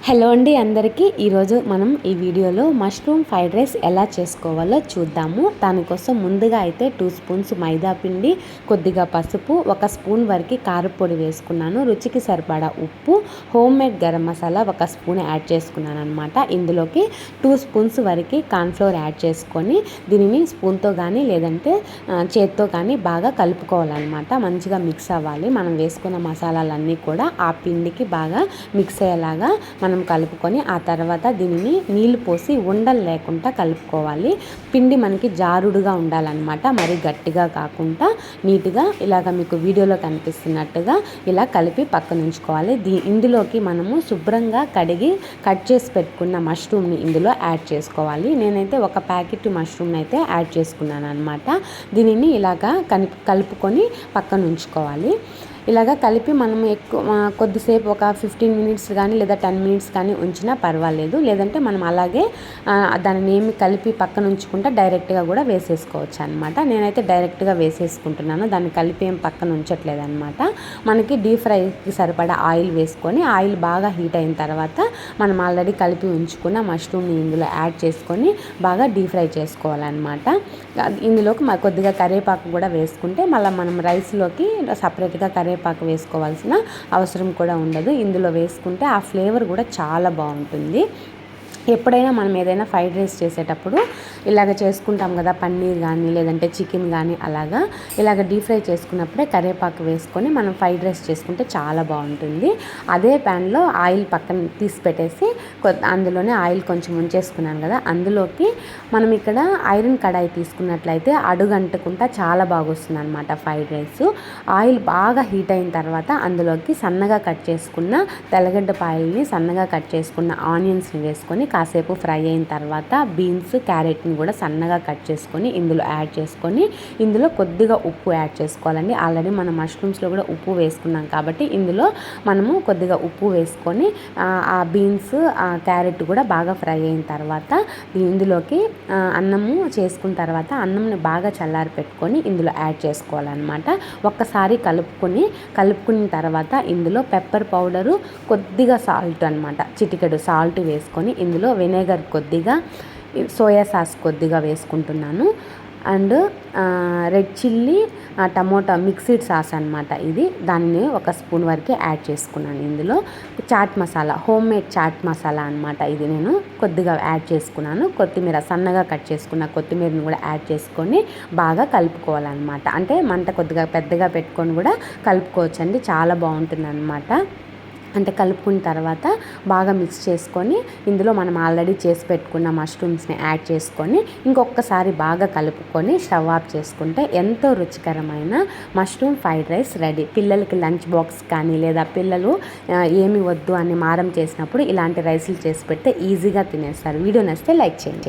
Hello అండి అందరికీ ఈరోజు మనం ఈ వీడియోలో మష్రూమ్ ఫ్రైడ్ రైస్ ఎలా చేసుకోవాలో చూద్దాము. దానికోసం ముందుగా అయితే 2 స్పూన్స్ మైదా పిండి, కొద్దిగా పసుపు, 1 స్పూన్ వరకు కారపొడి వేసుకున్నాను. రుచికి సరిపడా ఉప్పు, home made garam masala 1 spoon add చేసుకున్నాను అనమాట. ఇందులోకి 2 స్పూన్స్ వరకు కార్న్ఫ్లోర్ యాడ్ చేసుకొని దీనిని స్పూన్తో కానీ లేదంటే చేత్తో కానీ బాగా కలుపుకోవాలన్నమాట. మంచిగా మిక్స్ అవ్వాలి. మనం వేసుకున్న మసాలాలన్నీ కూడా ఆ పిండికి బాగా మిక్స్ అయ్యేలాగా మనం కలుపుకొని ఆ తర్వాత దీనిని నీళ్లు పోసి ఉండలు లేకుండా కలుపుకోవాలి. పిండి మనకి జారుడుగా ఉండాలన్నమాట, మరి గట్టిగా కాకుండా నీట్గా ఇలాగ మీకు వీడియోలో కనిపిస్తున్నట్టుగా ఇలా కలిపి పక్కన ఉంచుకోవాలి. ఇందులోకి మనము శుభ్రంగా కడిగి కట్ చేసి పెట్టుకున్న మష్రూమ్ని ఇందులో యాడ్ చేసుకోవాలి. నేనైతే 1 ప్యాకెట్ మష్రూమ్ని అయితే యాడ్ చేసుకున్నాను అనమాట. దీనిని ఇలాగా కలుపుకొని పక్కన ఉంచుకోవాలి. ఇలాగ కలిపి మనం కొద్దిసేపు ఒక 15 మినిట్స్ కానీ లేదా 10 మినిట్స్ కానీ ఉంచినా పర్వాలేదు. లేదంటే మనం అలాగే దానిని ఏమి కలిపి పక్కన ఉంచుకుంటే డైరెక్ట్గా కూడా వేసేసుకోవచ్చు అనమాట. నేనైతే డైరెక్ట్గా వేసేసుకుంటున్నాను, దాన్ని కలిపి ఏం పక్కన ఉంచట్లేదు అనమాట. మనకి డీప్ ఫ్రైకి సరిపడా ఆయిల్ వేసుకొని ఆయిల్ బాగా హీట్ అయిన తర్వాత మనం ఆల్రెడీ కలిపి ఉంచుకున్న మష్రూమ్ని ఇందులో యాడ్ చేసుకొని బాగా డీప్ ఫ్రై చేసుకోవాలన్నమాట. ఇందులోకి కొద్దిగా కరివేపాకు కూడా వేసుకుంటే మళ్ళీ మనం రైస్లోకి సపరేట్గా కరివేపాకు వేసుకోవాల్సిన అవసరం కూడా ఉండదు. ఇందులో వేసుకుంటే ఆ ఫ్లేవర్ కూడా చాలా బాగుంటుంది. ఎప్పుడైనా మనం ఏదైనా ఫ్రైడ్ రైస్ చేసేటప్పుడు ఇలాగ చేసుకుంటాం కదా, పన్నీర్ కానీ లేదంటే చికెన్ కానీ ఇలాగ డీప్ ఫ్రై చేసుకున్నప్పుడే కరివేపాకు వేసుకొని మనం ఫ్రైడ్ రైస్ చేసుకుంటే చాలా బాగుంటుంది. అదే ప్యాన్లో ఆయిల్ పక్కన తీసి పెట్టేసి అందులోనే ఆయిల్ కొంచెం ఉంచేసుకున్నాను కదా, అందులోకి మనం ఇక్కడ ఐరన్ కడాయి తీసుకున్నట్లయితే అడుగంటకుండా చాలా బాగా వస్తుంది అనమాట ఫ్రైడ్ రైస్. ఆయిల్ బాగా హీట్ అయిన తర్వాత అందులోకి సన్నగా కట్ చేసుకున్న తెల్లగడ్డ పాయల్ని, సన్నగా కట్ చేసుకున్న ఆనియన్స్ని వేసుకొని కాసేపు ఫ్రై అయిన తర్వాత బీన్స్, క్యారెట్ని కూడా సన్నగా కట్ చేసుకొని ఇందులో యాడ్ చేసుకొని ఇందులో కొద్దిగా ఉప్పు యాడ్ చేసుకోవాలండి. ఆల్రెడీ మనం మష్రూమ్స్లో కూడా ఉప్పు వేసుకున్నాం కాబట్టి ఇందులో మనము కొద్దిగా ఉప్పు వేసుకొని ఆ బీన్స్, క్యారెట్ కూడా బాగా ఫ్రై అయిన తర్వాత ఇందులోకి అన్నము చేసుకున్న తర్వాత అన్నంని బాగా చల్లారి పెట్టుకొని ఇందులో యాడ్ చేసుకోవాలన్నమాట. ఒక్కసారి కలుపుకున్న తర్వాత ఇందులో పెప్పర్ పౌడరు, కొద్దిగా సాల్ట్ అనమాట, చిటికెడు సాల్ట్ వేసుకొని ఇందులో వెనిగర్ కొద్దిగా, సోయా సాస్ కొద్దిగా వేసుకుంటున్నాను. And red chilli, tomato mixed sauce అనమాట ఇది. దాన్ని 1 స్పూన్ వరకు యాడ్ చేసుకున్నాను. ఇందులో చాట్ మసాలా, హోమ్ మేడ్ చాట్ మసాలా అనమాట ఇది, నేను కొద్దిగా యాడ్ చేసుకున్నాను. కొత్తిమీర, సన్నగా కట్ చేసుకున్న కొత్తిమీరని కూడా యాడ్ చేసుకొని బాగా కలుపుకోవాలన్నమాట. అంటే మంట కొద్దిగా పెద్దగా పెట్టుకొని కూడా కలుపుకోవచ్చండి, చాలా బాగుంటుంది అనమాట. అంటే కలుపుకున్న తర్వాత బాగా మిక్స్ చేసుకొని ఇందులో మనం ఆల్రెడీ చేసి పెట్టుకున్న మష్రూమ్స్ని యాడ్ చేసుకొని ఇంకొకసారి బాగా కలుపుకొని స్టవ్ ఆఫ్ చేసుకుంటే ఎంతో రుచికరమైన మష్రూమ్ ఫ్రైడ్ రైస్ రెడీ. పిల్లలకి లంచ్ బాక్స్ కానీ లేదా పిల్లలు ఏమి వద్దు అని మారం చేసినప్పుడు ఇలాంటి రైస్లు చేసి పెడితే ఈజీగా తినేస్తారు. వీడియో నచ్చితే లైక్ చేయండి.